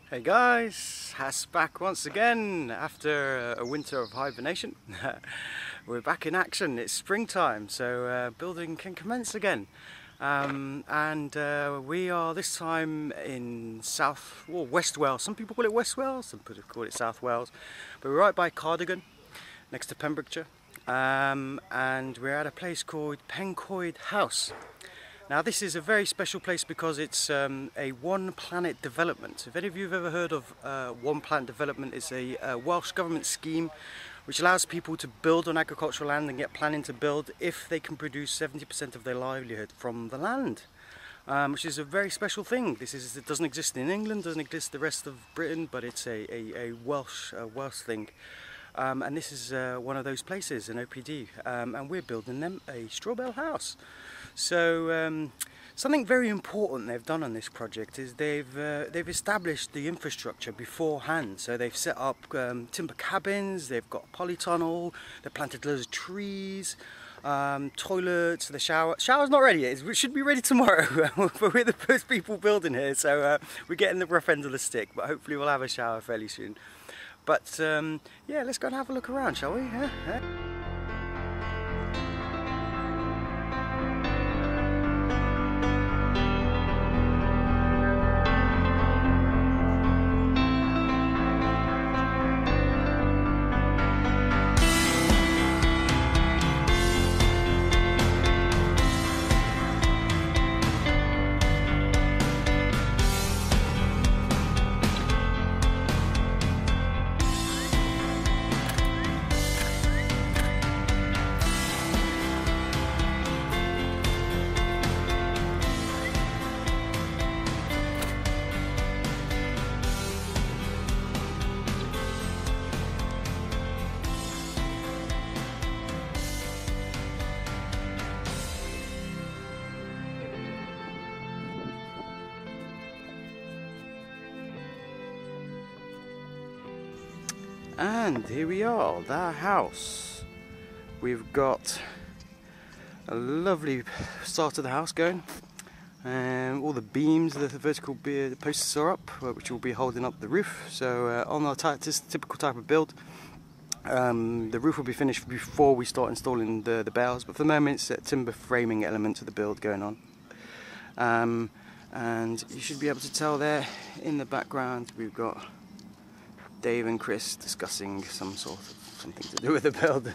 Hey guys, Has back once again after a winter of hibernation. We're back in action. It's springtime, so building can commence again. We are this time in West Wales. Some people call it West Wales, some people call it South Wales. But we're right by Cardigan, next to Pembrokeshire. And we're at a place called Pencoed House. Now this is a very special place because it's a one planet development. If any of you have ever heard of one planet development, it's a Welsh government scheme which allows people to build on agricultural land and get planning to build if they can produce 70% of their livelihood from the land. Which is a very special thing. It doesn't exist in England, doesn't exist the rest of Britain, but it's a Welsh thing. And this is one of those places, an OPD, and we're building them a straw bale house. So something very important they've done on this project is they've established the infrastructure beforehand. So they've set up timber cabins, they've got a polytunnel, they've planted loads of trees, toilets, the shower's not ready yet. It should be ready tomorrow, but we're the first people building here, so we're getting the rough end of the stick, but hopefully we'll have a shower fairly soon. But yeah, let's go and have a look around, shall we? Yeah? And here we are, the house. We've got a lovely start of the house going. All the beams, the vertical posts are up, which will be holding up the roof. So on our typical type of build, the roof will be finished before we start installing the bales. But for the moment, it's a timber framing element of the build going on. And you should be able to tell there in the background we've got Dave and Chris discussing something to do with the build.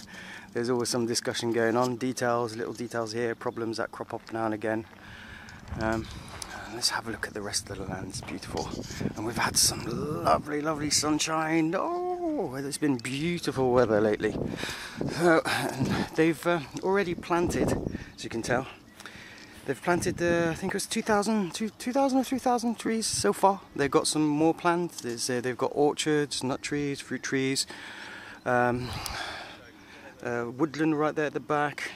There's always some discussion going on, little details here, problems that crop up now and again. Let's have a look at the rest of the land. It's beautiful, and we've had some lovely sunshine. Oh, it's been beautiful weather lately. They've already planted, as you can tell. They've planted, I think it was 2,000 or 3,000 trees so far. They've got some more planned. They've got orchards, nut trees, fruit trees, woodland right there at the back.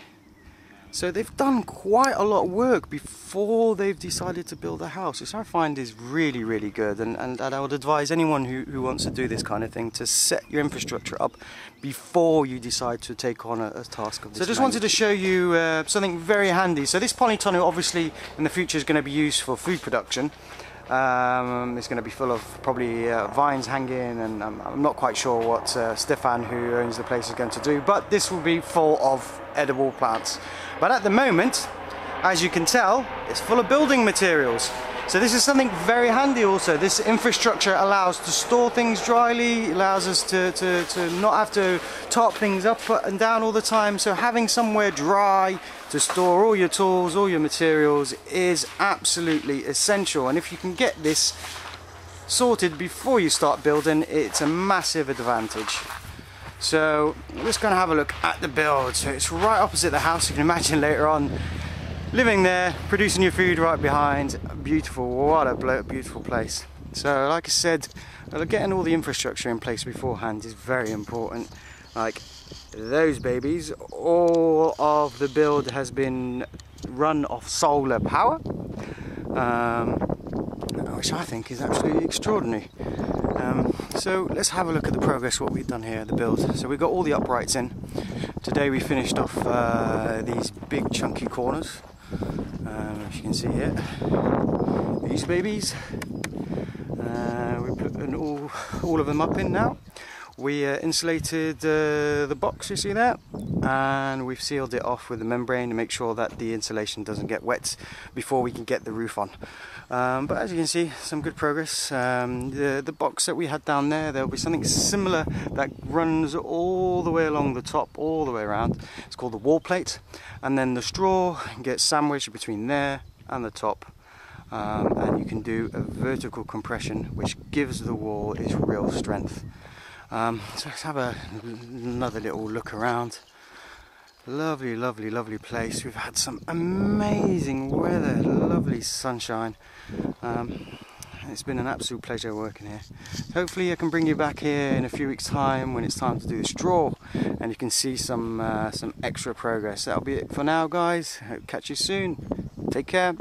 So they've done quite a lot of work before they've decided to build a house, which I find is really good. And I would advise anyone who wants to do this kind of thing to set your infrastructure up before you decide to take on a task of this. So I just wanted to show you something very handy. So this polytunnel obviously in the future is going to be used for food production. It's going to be full of probably vines hanging, and I'm not quite sure what Stefan, who owns the place, is going to do, but this will be full of edible plants. But at the moment, as you can tell, it's full of building materials. So this is something very handy also. This infrastructure allows to store things dryly, allows us to not have to top things up and down all the time. So having somewhere dry to store all your tools, all your materials is absolutely essential. And if you can get this sorted before you start building, it's a massive advantage. So let's go and have a look at the build. So it's right opposite the house. You can imagine later on living there, producing your food right behind. Beautiful, what a beautiful place. So like I said, getting all the infrastructure in place beforehand is very important. Like those babies, all of the build has been run off solar power, which I think is absolutely extraordinary. So let's have a look at the progress, what we've done here, the build. So we've got all the uprights in. Today we finished off these big chunky corners. As you can see here, these babies. We put putting all of them up in now. We insulated the box, you see that, and we've sealed it off with the membrane to make sure that the insulation doesn't get wet before we can get the roof on. But as you can see, some good progress. The box that we had down there'll be something similar that runs all the way along the top, all the way around. It's called the wall plate, and then the straw gets sandwiched between there and the top. And you can do a vertical compression which gives the wall its real strength. So let's have another little look around. Lovely, lovely, lovely place. We've had some amazing weather, lovely sunshine. It's been an absolute pleasure working here. Hopefully I can bring you back here in a few weeks' time when it's time to do the straw, and you can see some extra progress. That'll be it for now, guys. Hope to catch you soon. Take care.